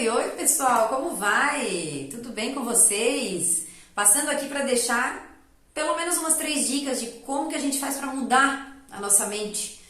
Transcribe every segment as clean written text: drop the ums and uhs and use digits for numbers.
Oi, pessoal, como vai? Tudo bem com vocês? Passando aqui para deixar pelo menos umas 3 dicas de como que a gente faz para mudar a nossa mente,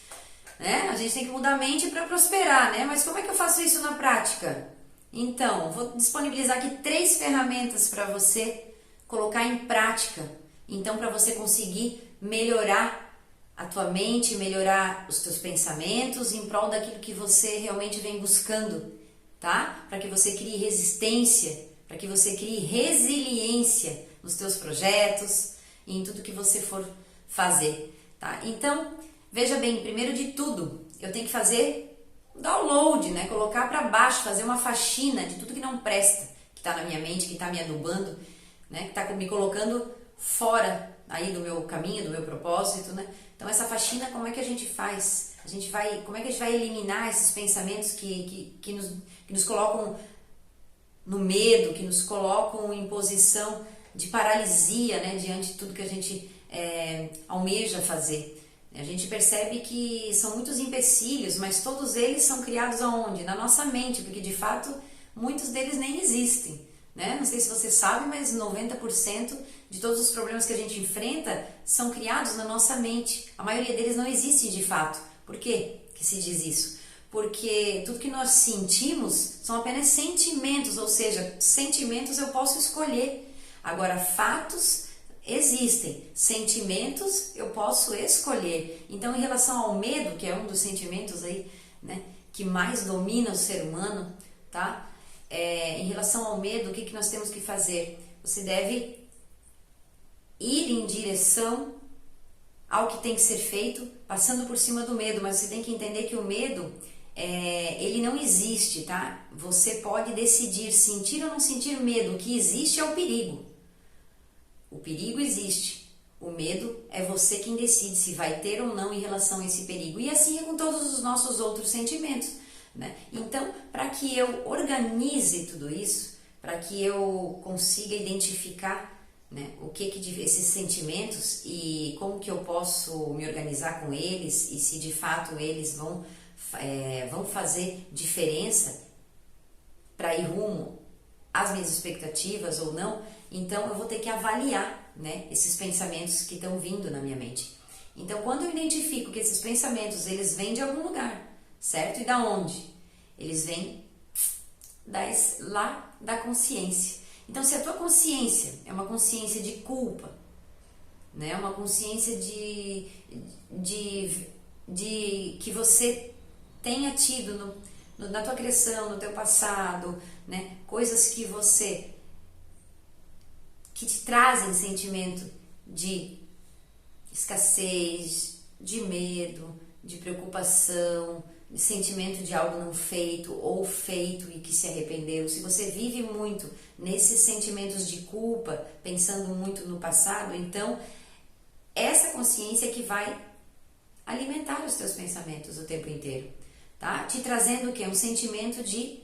né? A gente tem que mudar a mente para prosperar, né? Mas como é que eu faço isso na prática? Então, vou disponibilizar aqui 3 ferramentas para você colocar em prática. Então, para você conseguir melhorar a tua mente, melhorar os teus pensamentos em prol daquilo que você realmente vem buscando, tá? Para que você crie resistência, para que você crie resiliência nos teus projetos e em tudo que você for fazer, tá? Então, veja bem, primeiro de tudo, eu tenho que fazer download, né? Colocar para baixo, fazer uma faxina de tudo que não presta, que tá na minha mente, que tá me adubando, né? Que tá me colocando fora aí do meu caminho, do meu propósito, né? Então essa faxina, como é que a gente faz? Como é que a gente vai eliminar esses pensamentos que nos colocam no medo, que nos colocam em posição de paralisia, né? Diante de tudo que a gente almeja fazer. A gente percebe que são muitos empecilhos, mas todos eles são criados aonde? Na nossa mente, porque de fato muitos deles nem existem. Né? Não sei se você sabe, mas 90% de todos os problemas que a gente enfrenta são criados na nossa mente. A maioria deles não existem de fato. Por quê que se diz isso? Porque tudo que nós sentimos são apenas sentimentos, ou seja, sentimentos eu posso escolher. Agora, fatos existem, sentimentos eu posso escolher. Então, em relação ao medo, que é um dos sentimentos aí, né, que mais domina o ser humano, tá? Em relação ao medo, o que nós temos que fazer? Você deve ir em direção ao que tem que ser feito, passando por cima do medo, mas você tem que entender que o medo, ele não existe, tá? Você pode decidir sentir ou não sentir medo. O que existe é o perigo. O perigo existe. O medo é você quem decide se vai ter ou não em relação a esse perigo. E assim é com todos os nossos outros sentimentos. Né? Então, para que eu organize tudo isso, para que eu consiga identificar, né, o que esses sentimentos e como que eu posso me organizar com eles e se de fato eles vão fazer diferença para ir rumo às minhas expectativas ou não, então eu vou ter que avaliar, né, esses pensamentos que estão vindo na minha mente. Então, quando eu identifico que esses pensamentos eles vêm de algum lugar, certo? E da onde? Eles vêm lá da consciência. Então, se a tua consciência é uma consciência de culpa, né? Uma consciência de que você tenha tido na tua criação, no teu passado, né? Coisas que te trazem sentimento de escassez, de medo, de preocupação, de sentimento de algo não feito ou feito e que se arrependeu. Se você vive muito nesses sentimentos de culpa, pensando muito no passado, então essa consciência é que vai alimentar os teus pensamentos o tempo inteiro, tá? Te trazendo o quê? Um sentimento de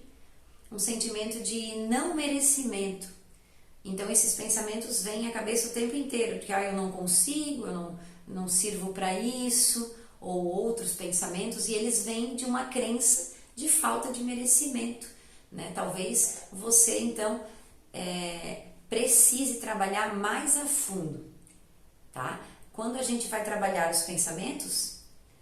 não merecimento. Então esses pensamentos vêm à cabeça o tempo inteiro, que eu não consigo, eu não sirvo para isso, ou outros pensamentos, e eles vêm de uma crença de falta de merecimento, né? Talvez você então precise trabalhar mais a fundo, tá? Quando a gente vai trabalhar os pensamentos,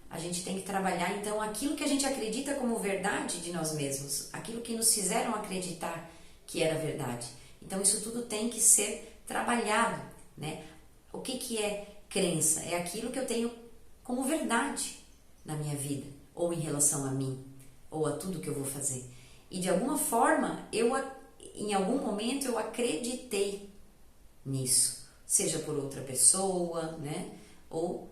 a gente tem que trabalhar então aquilo que a gente acredita como verdade de nós mesmos, aquilo que nos fizeram acreditar que era verdade. Então isso tudo tem que ser trabalhado, né? O que é crença? É aquilo que eu tenho como verdade na minha vida, ou em relação a mim, ou a tudo que eu vou fazer. E de alguma forma, em algum momento eu acreditei nisso, seja por outra pessoa, né? Ou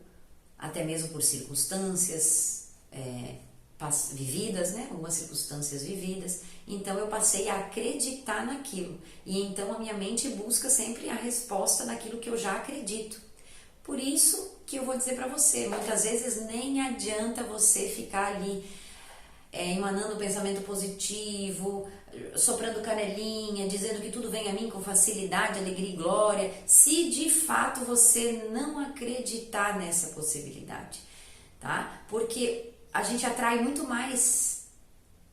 até mesmo por circunstâncias vividas, né? Algumas circunstâncias vividas. Então eu passei a acreditar naquilo. E então a minha mente busca sempre a resposta daquilo que eu já acredito. Por isso que eu vou dizer para você, muitas vezes nem adianta você ficar ali emanando pensamento positivo, soprando canelinha, dizendo que tudo vem a mim com facilidade, alegria e glória, se de fato você não acreditar nessa possibilidade, tá? Porque a gente atrai muito mais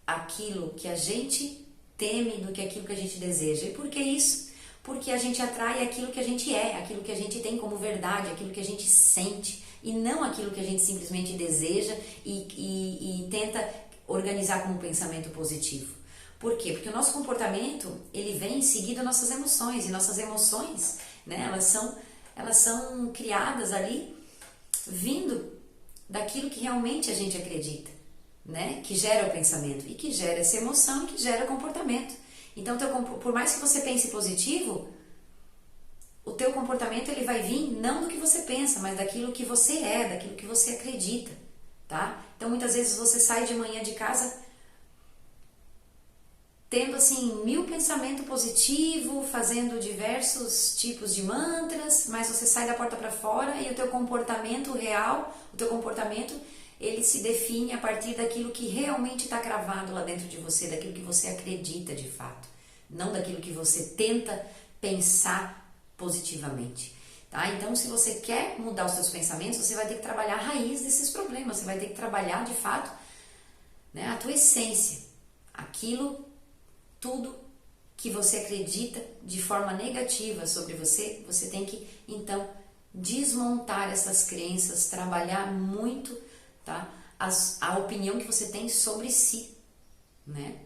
aquilo que a gente teme do que aquilo que a gente deseja. E por que isso? Porque a gente atrai aquilo que a gente é, aquilo que a gente tem como verdade, aquilo que a gente sente, e não aquilo que a gente simplesmente deseja e tenta organizar como um pensamento positivo. Por quê? Porque o nosso comportamento, ele vem em seguida das nossas emoções, e nossas emoções, né, elas são criadas ali vindo daquilo que realmente a gente acredita, né, que gera o pensamento, e que gera essa emoção, e que gera o comportamento. Então, por mais que você pense positivo, o teu comportamento ele vai vir não do que você pensa, mas daquilo que você é, daquilo que você acredita, tá? Então, muitas vezes você sai de manhã de casa tendo assim 1000 pensamentos positivos, fazendo diversos tipos de mantras, mas você sai da porta para fora e o teu comportamento real, o teu comportamento, ele se define a partir daquilo que realmente está cravado lá dentro de você, daquilo que você acredita de fato, não daquilo que você tenta pensar positivamente, tá? Então, se você quer mudar os seus pensamentos, você vai ter que trabalhar a raiz desses problemas, você vai ter que trabalhar de fato, né, a tua essência, aquilo, tudo que você acredita de forma negativa sobre você, você tem que então desmontar essas crenças, trabalhar muito, tá? A opinião que você tem sobre si, né?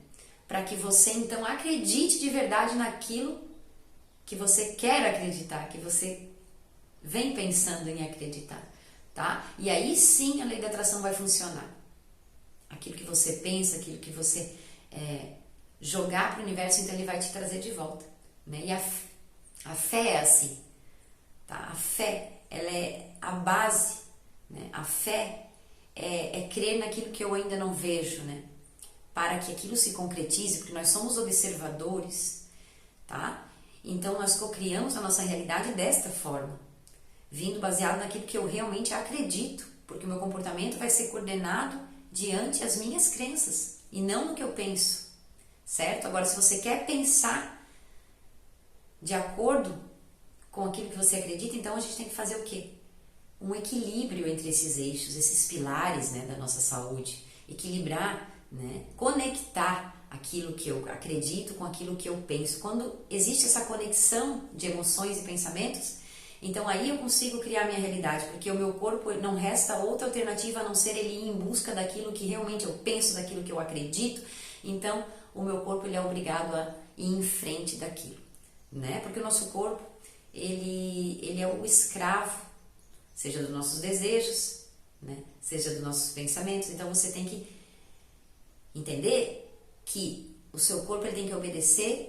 Para que você então acredite de verdade naquilo que você quer acreditar, que você vem pensando em acreditar, tá? E aí sim a lei da atração vai funcionar. Aquilo que você pensa, aquilo que você jogar para o universo, então ele vai te trazer de volta, né? E a fé é assim, tá? A fé, ela é a base, né? A fé é crer naquilo que eu ainda não vejo, né? Para que aquilo se concretize, porque nós somos observadores, tá? Então nós cocriamos a nossa realidade desta forma, vindo baseado naquilo que eu realmente acredito, porque o meu comportamento vai ser coordenado diante as minhas crenças e não no que eu penso, certo? Agora, se você quer pensar de acordo com aquilo que você acredita, então a gente tem que fazer o quê? Um equilíbrio entre esses eixos, esses pilares, né, da nossa saúde. Equilibrar, né, conectar aquilo que eu acredito com aquilo que eu penso. Quando existe essa conexão de emoções e pensamentos, então aí eu consigo criar minha realidade, porque o meu corpo não resta outra alternativa a não ser ele ir em busca daquilo que realmente eu penso, daquilo que eu acredito. Então o meu corpo ele é obrigado a ir em frente daquilo, né? Porque o nosso corpo ele é o escravo, seja dos nossos desejos, né? Seja dos nossos pensamentos. Então você tem que entender que o seu corpo ele tem que obedecer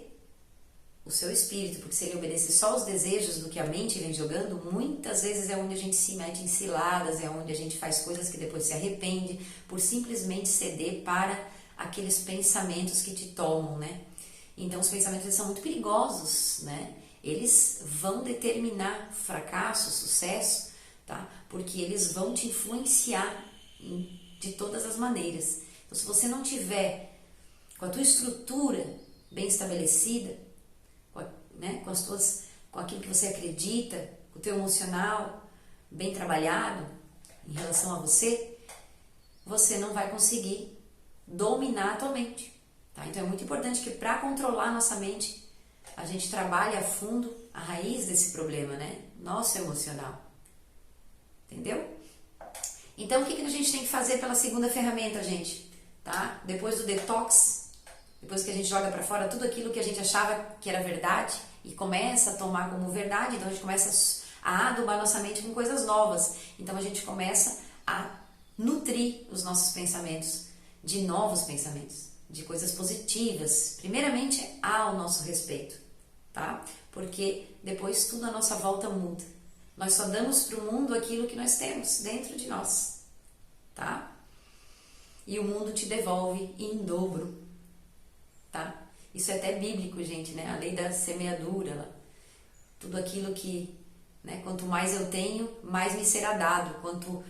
o seu espírito, porque se ele obedecer só os desejos do que a mente vem jogando, muitas vezes é onde a gente se mete em ciladas, é onde a gente faz coisas que depois se arrepende por simplesmente ceder para aqueles pensamentos que te tomam, né? Então os pensamentos eles são muito perigosos, né? Eles vão determinar fracasso, sucesso, tá? Porque eles vão te influenciar de todas as maneiras. Então, se você não tiver com a tua estrutura bem estabelecida, né, com aquilo que você acredita, com o teu emocional bem trabalhado em relação a você, você não vai conseguir dominar a tua mente, tá? Então é muito importante que para controlar a nossa mente, a gente trabalhe a fundo a raiz desse problema, né? Nosso emocional. Entendeu? Então o que a gente tem que fazer pela segunda ferramenta, gente? Tá? Depois do detox, depois que a gente joga para fora tudo aquilo que a gente achava que era verdade e começa a tomar como verdade, então a gente começa a adubar nossa mente com coisas novas. Então a gente começa a nutrir os nossos pensamentos de novos pensamentos, de coisas positivas, primeiramente ao nosso respeito, tá? Porque depois tudo à nossa volta muda. Nós só damos para o mundo aquilo que nós temos dentro de nós, tá? E o mundo te devolve em dobro, tá? Isso é até bíblico, gente, né? A lei da semeadura, tudo aquilo que, né? Quanto mais eu tenho, mais me será dado.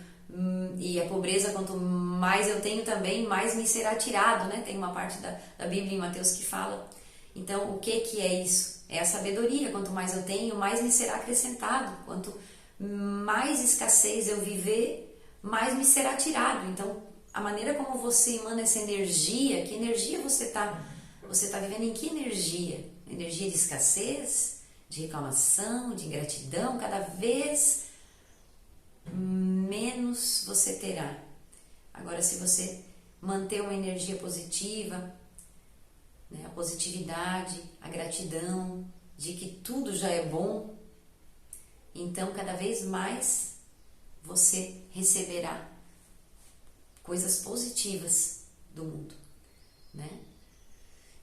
E a pobreza, quanto mais eu tenho também, mais me será tirado, né? Tem uma parte da Bíblia em Mateus que fala. Então, o que é isso? É a sabedoria. Quanto mais eu tenho, mais me será acrescentado. Quanto mais escassez eu viver, mais me será tirado. Então, a maneira como você emana essa energia, que energia você está Você está vivendo em que energia? Energia de escassez, de reclamação, de ingratidão? Cada vez menos você terá. Agora, se você manter uma energia positiva, né, a positividade, a gratidão, de que tudo já é bom, então cada vez mais você receberá coisas positivas do mundo, né?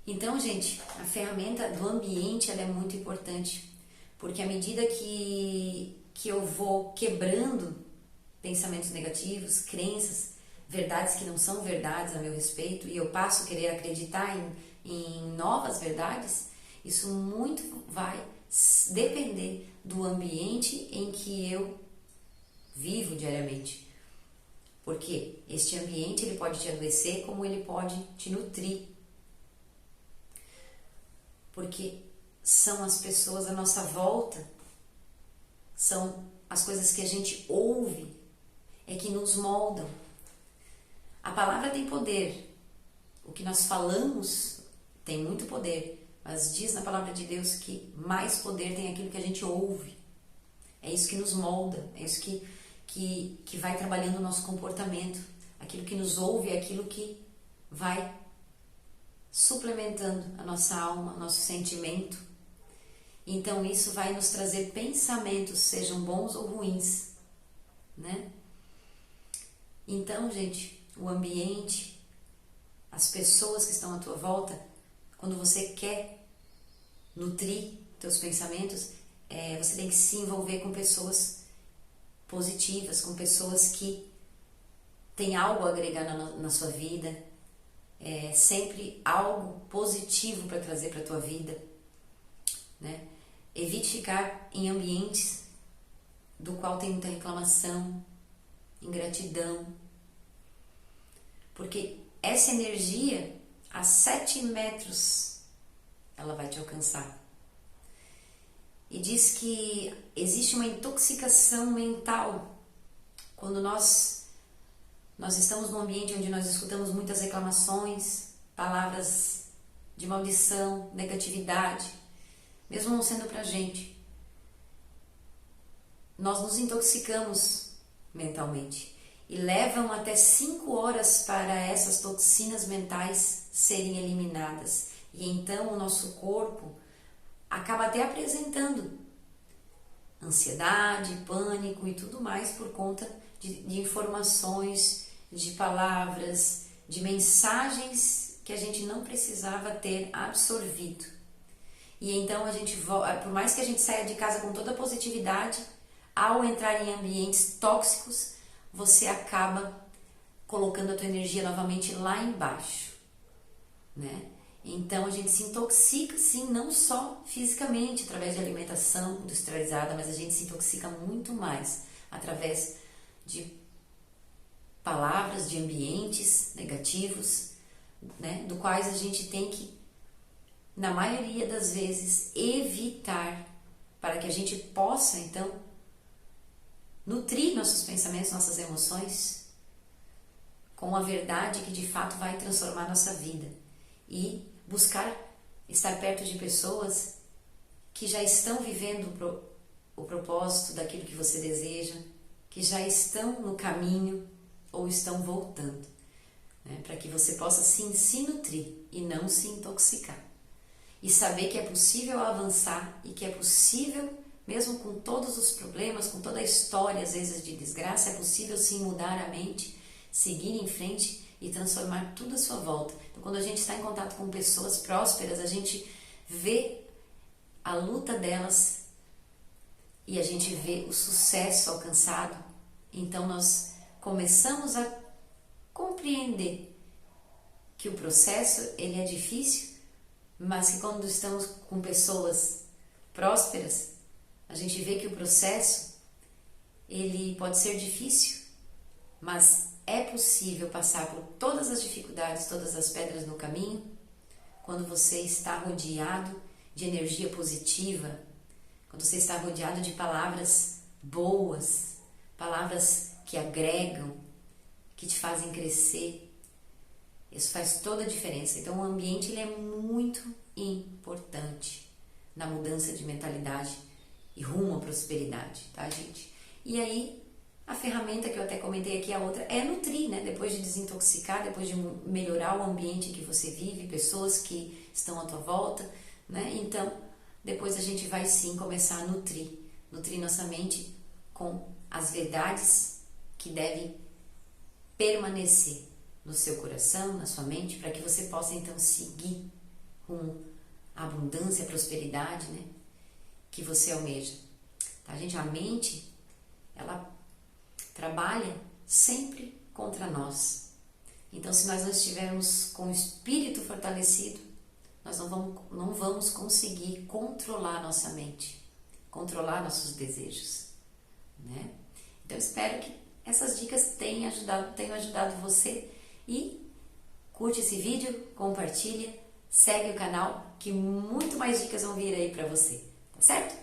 Então, gente, a ferramenta do ambiente ela é muito importante, porque à medida que eu vou quebrando pensamentos negativos, crenças, verdades que não são verdades a meu respeito, e eu passo a querer acreditar em novas verdades, isso muito vai depender do ambiente em que eu vivo diariamente. Porque este ambiente ele pode te adoecer como ele pode te nutrir. Porque são as pessoas à nossa volta, são as coisas que a gente ouve, é que nos moldam. A palavra tem poder, o que nós falamos tem muito poder, mas diz na palavra de Deus que mais poder tem aquilo que a gente ouve. É isso que nos molda, é isso que vai trabalhando o nosso comportamento. Aquilo que nos ouve é aquilo que vai suplementando a nossa alma, nosso sentimento. Então isso vai nos trazer pensamentos, sejam bons ou ruins, né? Então, gente, o ambiente, as pessoas que estão à tua volta, quando você quer nutrir teus pensamentos, você tem que se envolver com pessoas positivas, com pessoas que têm algo a agregar na sua vida, sempre algo positivo para trazer para a tua vida, né? Evite ficar em ambientes do qual tem muita reclamação, ingratidão, porque essa energia a 7 metros ela vai te alcançar. E diz que existe uma intoxicação mental quando nós estamos num ambiente onde nós escutamos muitas reclamações, palavras de maldição, negatividade, mesmo não sendo pra gente. Nós nos intoxicamos mentalmente e levam até 5 horas para essas toxinas mentais serem eliminadas. E então o nosso corpo acaba até apresentando ansiedade, pânico e tudo mais por conta de informações, de palavras, de mensagens que a gente não precisava ter absorvido. E então a gente, por mais que a gente saia de casa com toda a positividade, ao entrar em ambientes tóxicos, você acaba colocando a tua energia novamente lá embaixo, né? Então a gente se intoxica, sim, não só fisicamente, através de alimentação industrializada, mas a gente se intoxica muito mais através de palavras, de ambientes negativos, né? Do quais a gente tem que, na maioria das vezes, evitar, para que a gente possa, então, nutrir nossos pensamentos, nossas emoções com a verdade que de fato vai transformar nossa vida e buscar estar perto de pessoas que já estão vivendo o propósito daquilo que você deseja, que já estão no caminho ou estão voltando, né? Para que você possa sim se nutrir e não se intoxicar e saber que é possível avançar e que é possível, mesmo com todos os problemas, com toda a história às vezes de desgraça, é possível sim mudar a mente, seguir em frente e transformar tudo à sua volta. Então, quando a gente está em contato com pessoas prósperas, a gente vê a luta delas e a gente vê o sucesso alcançado. Então nós começamos a compreender que o processo ele é difícil, mas que quando estamos com pessoas prósperas, a gente vê que o processo ele pode ser difícil, mas é possível passar por todas as dificuldades, todas as pedras no caminho, quando você está rodeado de energia positiva, quando você está rodeado de palavras boas, palavras que agregam, que te fazem crescer. Isso faz toda a diferença. Então o ambiente ele é muito muito importante na mudança de mentalidade e rumo à prosperidade, tá, gente? E aí, a ferramenta que eu até comentei aqui, a outra, é nutrir, né? Depois de desintoxicar, depois de melhorar o ambiente que você vive, pessoas que estão à tua volta, né? Então, depois a gente vai sim começar a nutrir nossa mente com as verdades que devem permanecer no seu coração, na sua mente, para que você possa então seguir rumo à abundância, à prosperidade, né? Que você almeja, tá, gente? A mente, ela trabalha sempre contra nós. Então, se nós não estivermos com o espírito fortalecido, nós não vamos conseguir controlar nossa mente, controlar nossos desejos, né? Então, espero que essas dicas tenham ajudado você e curte esse vídeo, compartilha, segue o canal, que muito mais dicas vão vir aí para você, tá certo?